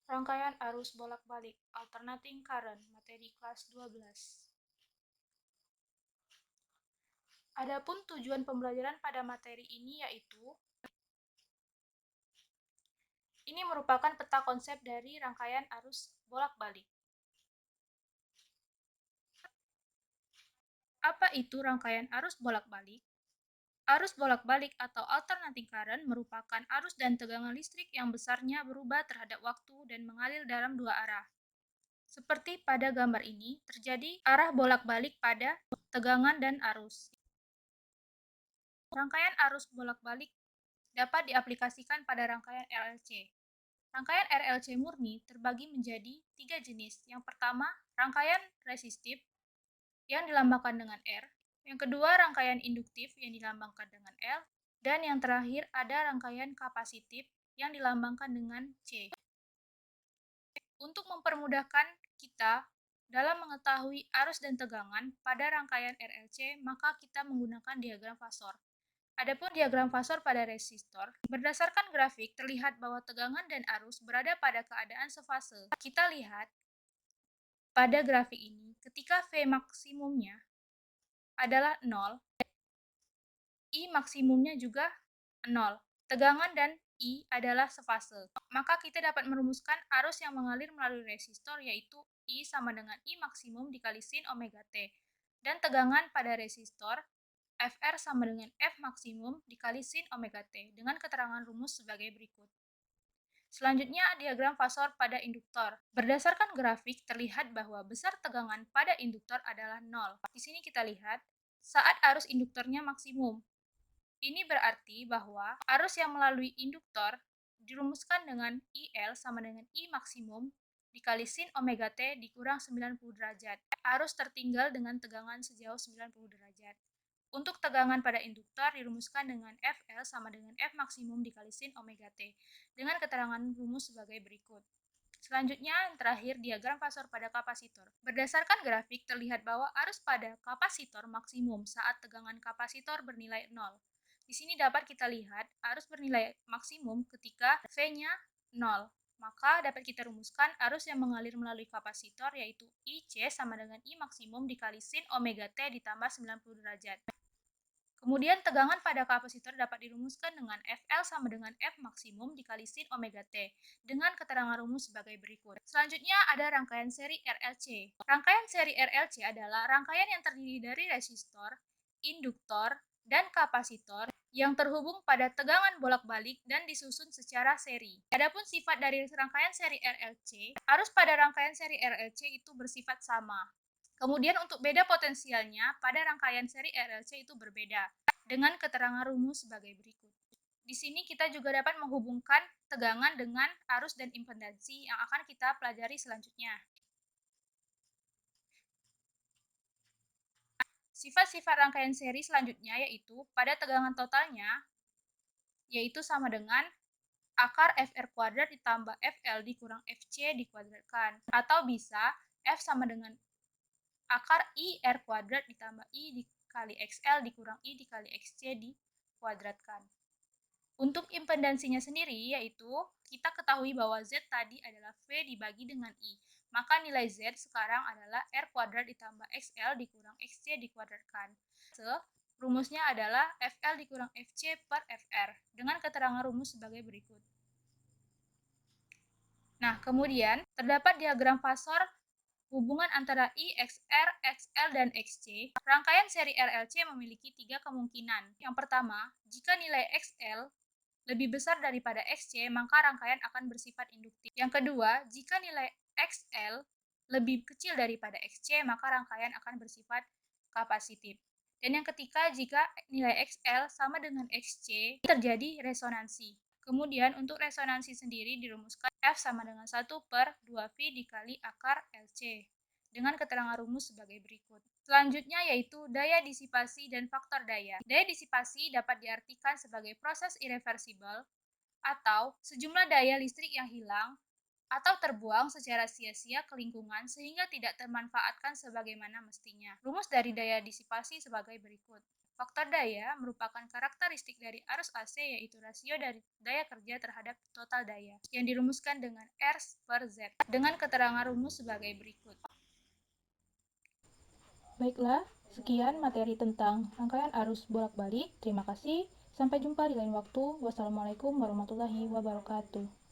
Rangkaian arus bolak-balik Alternating Current, materi kelas 12. Adapun tujuan pembelajaran pada materi ini yaitu ini merupakan peta konsep dari rangkaian arus bolak-balik. Apa itu rangkaian arus bolak-balik? Arus bolak-balik atau alternating current merupakan arus dan tegangan listrik yang besarnya berubah terhadap waktu dan mengalir dalam dua arah. Seperti pada gambar ini, terjadi arah bolak-balik pada tegangan dan arus. Rangkaian arus bolak-balik dapat diaplikasikan pada rangkaian RLC. Rangkaian RLC murni terbagi menjadi tiga jenis. Yang pertama, rangkaian resistif yang dilambangkan dengan R. Yang kedua, rangkaian induktif yang dilambangkan dengan L. Dan yang terakhir, ada rangkaian kapasitif yang dilambangkan dengan C. Untuk mempermudahkan kita dalam mengetahui arus dan tegangan pada rangkaian RLC, maka kita menggunakan diagram fasor. Adapun diagram fasor pada resistor, berdasarkan grafik terlihat bahwa tegangan dan arus berada pada keadaan sefase. Kita lihat pada grafik ini, ketika V maksimumnya adalah 0, I maksimumnya juga 0. Tegangan dan I adalah sefase. Maka kita dapat merumuskan arus yang mengalir melalui resistor yaitu I sama dengan I maksimum dikali sin omega T. Dan tegangan pada resistor Fr sama dengan F maksimum dikali sin omega T dengan keterangan rumus sebagai berikut. Selanjutnya, diagram fasor pada induktor. Berdasarkan grafik, terlihat bahwa besar tegangan pada induktor adalah 0. Di sini kita lihat saat arus induktornya maksimum. Ini berarti bahwa arus yang melalui induktor dirumuskan dengan IL sama dengan I maksimum dikali sin omega T dikurang 90 derajat. Arus tertinggal dengan tegangan sejauh 90 derajat. Untuk tegangan pada induktor dirumuskan dengan Fl sama dengan F maksimum dikali sin omega T dengan keterangan rumus sebagai berikut. Selanjutnya, terakhir diagram fasor pada kapasitor. Berdasarkan grafik terlihat bahwa arus pada kapasitor maksimum saat tegangan kapasitor bernilai 0. Di sini dapat kita lihat arus bernilai maksimum ketika V-nya 0. Maka dapat kita rumuskan arus yang mengalir melalui kapasitor yaitu IC sama dengan I maksimum dikali sin omega T ditambah 90 derajat. Kemudian tegangan pada kapasitor dapat dirumuskan dengan Fl sama dengan F maksimum dikali sin omega T dengan keterangan rumus sebagai berikut. Selanjutnya ada rangkaian seri RLC. Rangkaian seri RLC adalah rangkaian yang terdiri dari resistor, induktor, dan kapasitor yang terhubung pada tegangan bolak-balik dan disusun secara seri. Adapun sifat dari rangkaian seri RLC, arus pada rangkaian seri RLC itu bersifat sama. Kemudian untuk beda potensialnya pada rangkaian seri RLC itu berbeda dengan keterangan rumus sebagai berikut. Di sini kita juga dapat menghubungkan tegangan dengan arus dan impedansi yang akan kita pelajari selanjutnya. Sifat-sifat rangkaian seri selanjutnya yaitu pada tegangan totalnya yaitu sama dengan akar Fr kuadrat ditambah Fl dikurang Fc dikuadratkan, atau bisa F sama dengan akar IR kuadrat ditambah I dikali XL dikurang I dikali XC dikuadratkan. Untuk impedansinya sendiri, yaitu kita ketahui bahwa Z tadi adalah V dibagi dengan I. Maka nilai Z sekarang adalah R kuadrat ditambah XL dikurang XC dikuadratkan. Rumusnya adalah FL dikurang FC per FR dengan keterangan rumus sebagai berikut. Nah, kemudian terdapat diagram fasor hubungan antara I, XR, XL, dan XC. Rangkaian seri RLC memiliki tiga kemungkinan. Yang pertama, jika nilai XL lebih besar daripada XC, maka rangkaian akan bersifat induktif. Yang kedua, jika nilai XL lebih kecil daripada XC, maka rangkaian akan bersifat kapasitif. Dan yang ketiga, jika nilai XL sama dengan XC, terjadi resonansi. Kemudian untuk resonansi sendiri dirumuskan F sama dengan 1 per 2V dikali akar LC dengan keterangan rumus sebagai berikut. Selanjutnya yaitu daya disipasi dan faktor daya. Daya disipasi dapat diartikan sebagai proses irreversibel atau sejumlah daya listrik yang hilang atau terbuang secara sia-sia ke lingkungan sehingga tidak termanfaatkan sebagaimana mestinya. Rumus dari daya disipasi sebagai berikut. Faktor daya merupakan karakteristik dari arus AC, yaitu rasio dari daya kerja terhadap total daya, yang dirumuskan dengan R per Z, dengan keterangan rumus sebagai berikut. Baiklah, sekian materi tentang rangkaian arus bolak-balik. Terima kasih. Sampai jumpa di lain waktu. Wassalamualaikum warahmatullahi wabarakatuh.